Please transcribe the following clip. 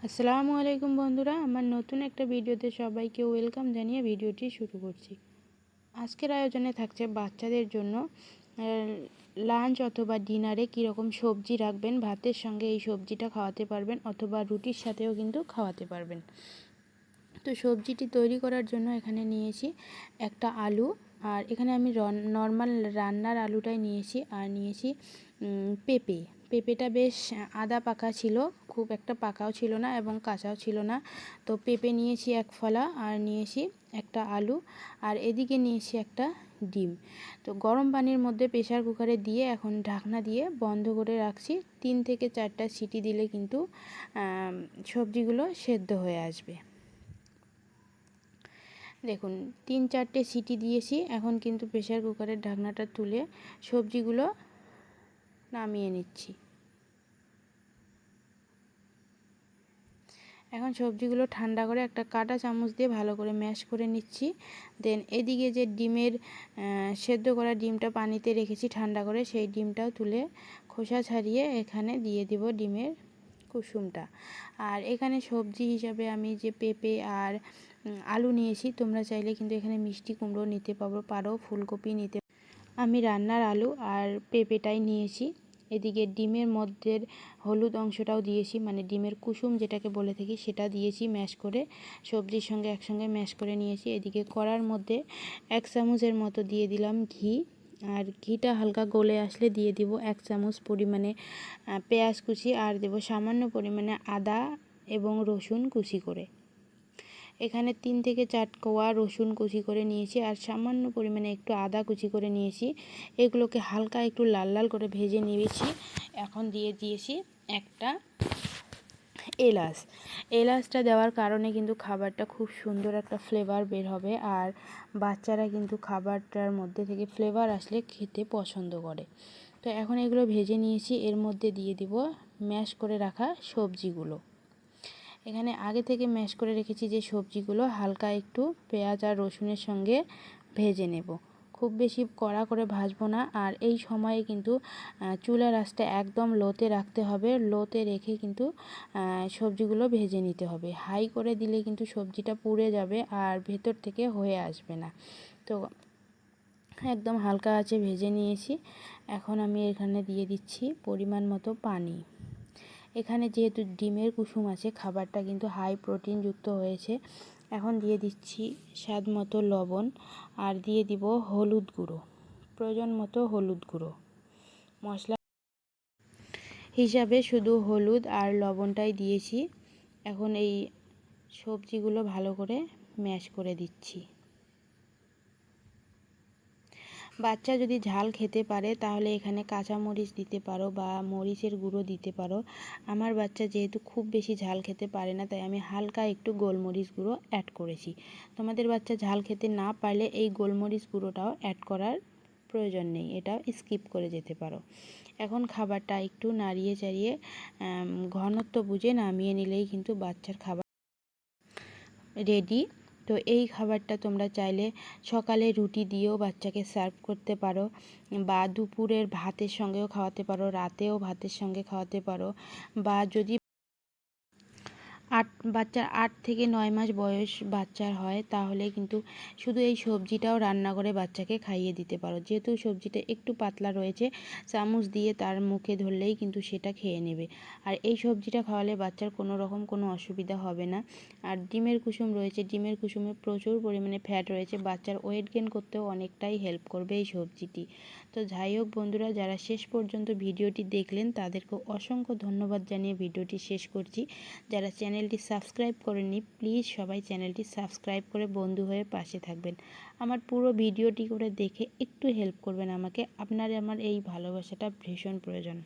আসসালামু আলাইকুম বন্ধুরা, আমার নতুন একটা ভিডিওতে সবাইকে ওয়েলকাম জানিয়ে ভিডিওটি শুরু করছি। আজকের আয়োজনে থাকছে বাচ্চাদের জন্য লাঞ্চ অথবা ডিনারে কীরকম সবজি রাখবেন, ভাতের সঙ্গে এই সবজিটা খাওয়াতে পারবেন অথবা রুটির সাথেও কিন্তু খাওয়াতে পারবেন। তো সবজিটি তৈরি করার জন্য এখানে নিয়েছি একটা আলু, আর এখানে আমি নর্মাল রান্নার আলুটাই নিয়েছি, আর নিয়েছি পেঁপেটা বেশ আদা পাকা ছিল, খুব একটা পাকাও ছিল না এবং কাঁচাও ছিল না। তো পেঁপে নিয়েছি এক ফলা, আর নিয়েছি একটা আলু, আর এদিকে নিয়েছি একটা ডিম। তো গরম পানির মধ্যে প্রেসার কুকারে দিয়ে এখন ঢাকনা দিয়ে বন্ধ করে রাখছি। 3 থেকে 4টা সিটি দিলে কিন্তু সবজিগুলো সেদ্ধ হয়ে আসবে। দেখুন 3-4টে সিটি দিয়েছি। এখন কিন্তু প্রেসার কুকারের ঢাকনাটা তুলে সবজিগুলো নামিয়ে নিচ্ছি। এখন সবজিগুলো ঠান্ডা করে একটা কাঁটা চামচ দিয়ে ভালো করে ম্যাশ করে নিচ্ছি। দেন এদিকে যে ডিমের সেদ্ধ করা ডিমটা পানিতে রেখেছি ঠান্ডা করে, সেই ডিমটাও তুলে খোসা ছাড়িয়ে এখানে দিয়ে দিব ডিমের কুসুমটা। আর এখানে সবজি হিসাবে আমি যে পেঁপে আর আলু নিয়েছি, তোমরা চাইলে কিন্তু এখানে মিষ্টি কুমড়ো নিতে পারো, ফুলকপি নিতে। আমি রান্নার আলু আর পেঁপেটাই নিয়েছি। এদিকে ডিমের মধ্যে হলুদ অংশটাও দিয়েছি, মানে ডিমের কুসুম যেটাকে বলে থাকি সেটা দিয়েছি ম্যাশ করে, সবজির সঙ্গে একসঙ্গে ম্যাশ করে নিয়েছি। এদিকে কড়ার মধ্যে 1 চামচের মতো দিয়ে দিলাম ঘি, আর ঘিটা হালকা গলে আসলে দিয়ে দিব 1 চামচ পরিমাণে পেঁয়াজ কুচি, আর দেব সামান্য পরিমাণে আদা এবং রসুন কুচি করে। এখানে 3 থেকে 4 কোয়া রসুন কুচি করে নিয়েছি, আর সামান্য পরিমাণে একটু আদা কুচি করে নিয়েছি। এগুলোকে হালকা একটু লাল লাল করে ভেজে নিয়েছি। এখন দিয়ে দিয়েছি একটা এলাচটা দেওয়ার কারণে কিন্তু খাবারটা খুব সুন্দর একটা ফ্লেভার বের হবে, আর বাচ্চারা কিন্তু খাবারটার মধ্যে থেকে ফ্লেভার আসলে খেতে পছন্দ করে। তো এখন এগুলো ভেজে নিয়েছি, এর মধ্যে দিয়ে দিব ম্যাশ করে রাখা সবজিগুলো। এখানে আগে থেকে ম্যাশ করে রেখেছি যে সবজিগুলো, হালকা একটু পেঁয়াজ আর রসুনের সঙ্গে ভেজে নেব, খুব বেশি কড়া করে ভাজবো না। আর এই সময়ে কিন্তু চুলার আঁচটা একদম লোতে রাখতে হবে, লোতে রেখে কিন্তু সবজিগুলো ভেজে নিতে হবে। হাই করে দিলে কিন্তু সবজিটা পুড়ে যাবে আর ভেতর থেকে হয়ে আসবে না। তো একদম হালকা আঁচে ভেজে নিয়েছি। এখন আমি এখানে দিয়ে দিচ্ছি পরিমাণ মতো পানি। এখানে যেহেতু ডিমের কুসুম আছে, খাবারটা কিন্তু হাই প্রোটিনযুক্ত হয়েছে। এখন দিয়ে দিচ্ছি স্বাদ মতো লবণ, আর দিয়ে দিব হলুদ গুঁড়ো, প্রয়োজন মতো হলুদ গুঁড়ো। মশলা হিসাবে শুধু হলুদ আর লবণটাই দিয়েছি। এখন এই সবজিগুলো ভালো করে ম্যাশ করে দিচ্ছি। বাচ্চা যদি ঝাল খেতে পারে তাহলে এখানে কাঁচা মরিচ দিতে পারো বা মরিচের গুঁড়ো দিতে পারো। আমার বাচ্চা যেহেতু খুব বেশি ঝাল খেতে পারে না, তাই আমি হালকা একটু গোলমরিচ গুঁড়ো অ্যাড করেছি। তোমাদের বাচ্চা ঝাল খেতে না পারলে এই গোলমরিচ গুঁড়োটাও অ্যাড করার প্রয়োজন নেই, এটাও স্কিপ করে যেতে পারো। এখন খাবারটা একটু নাড়িয়ে চাড়িয়ে ঘনত্ব বুঝে নামিয়ে নিলেই কিন্তু বাচ্চার খাবার রেডি। তো এই খাবারটা তোমরা চাইলে সকালে রুটি দিয়েও বাচ্চাকে সার্ভ করতে পারো, বা দুপুরের ভাতের সঙ্গেও খাওয়াতে পারো, রাতেও ভাতের সঙ্গে খাওয়াতে পারো, বা যদি বাচ্চার 8 থেকে 9 মাস বয়স বাচ্চার হয় তাহলে কিন্তু শুধু এই সবজিটাও রান্না করে বাচ্চাকে খাইয়ে দিতে পারো। যেহেতু সবজিটা একটু পাতলা রয়েছে, চামচ দিয়ে তার মুখে ধরলেই কিন্তু সেটা খেয়ে নেবে। আর এই সবজিটা খাওয়ালে বাচ্চার কোনো রকম কোনো অসুবিধা হবে না। আর ডিমের কুসুম রয়েছে, ডিমের কুসুমে প্রচুর পরিমাণে ফ্যাট রয়েছে, বাচ্চার ওয়েট গেইন করতেও অনেকটাই হেল্প করবে এই সবজিটি। তো যাই হোক বন্ধুরা, যারা শেষ পর্যন্ত ভিডিওটি দেখলেন তাদেরকে অসংখ্য ধন্যবাদ জানিয়ে ভিডিওটি শেষ করছি। যারা চ্যানেলটি সাবস্ক্রাইব করেননি, প্লিজ সবাই চ্যানেলটি সাবস্ক্রাইব করে বন্ধু হয়ে পাশে থাকবেন। আমার পুরো ভিডিওটি করে দেখে একটু হেল্প করবেন আমাকে, আপনার আমার এই ভালোবাসাটা ভীষণ প্রয়োজন।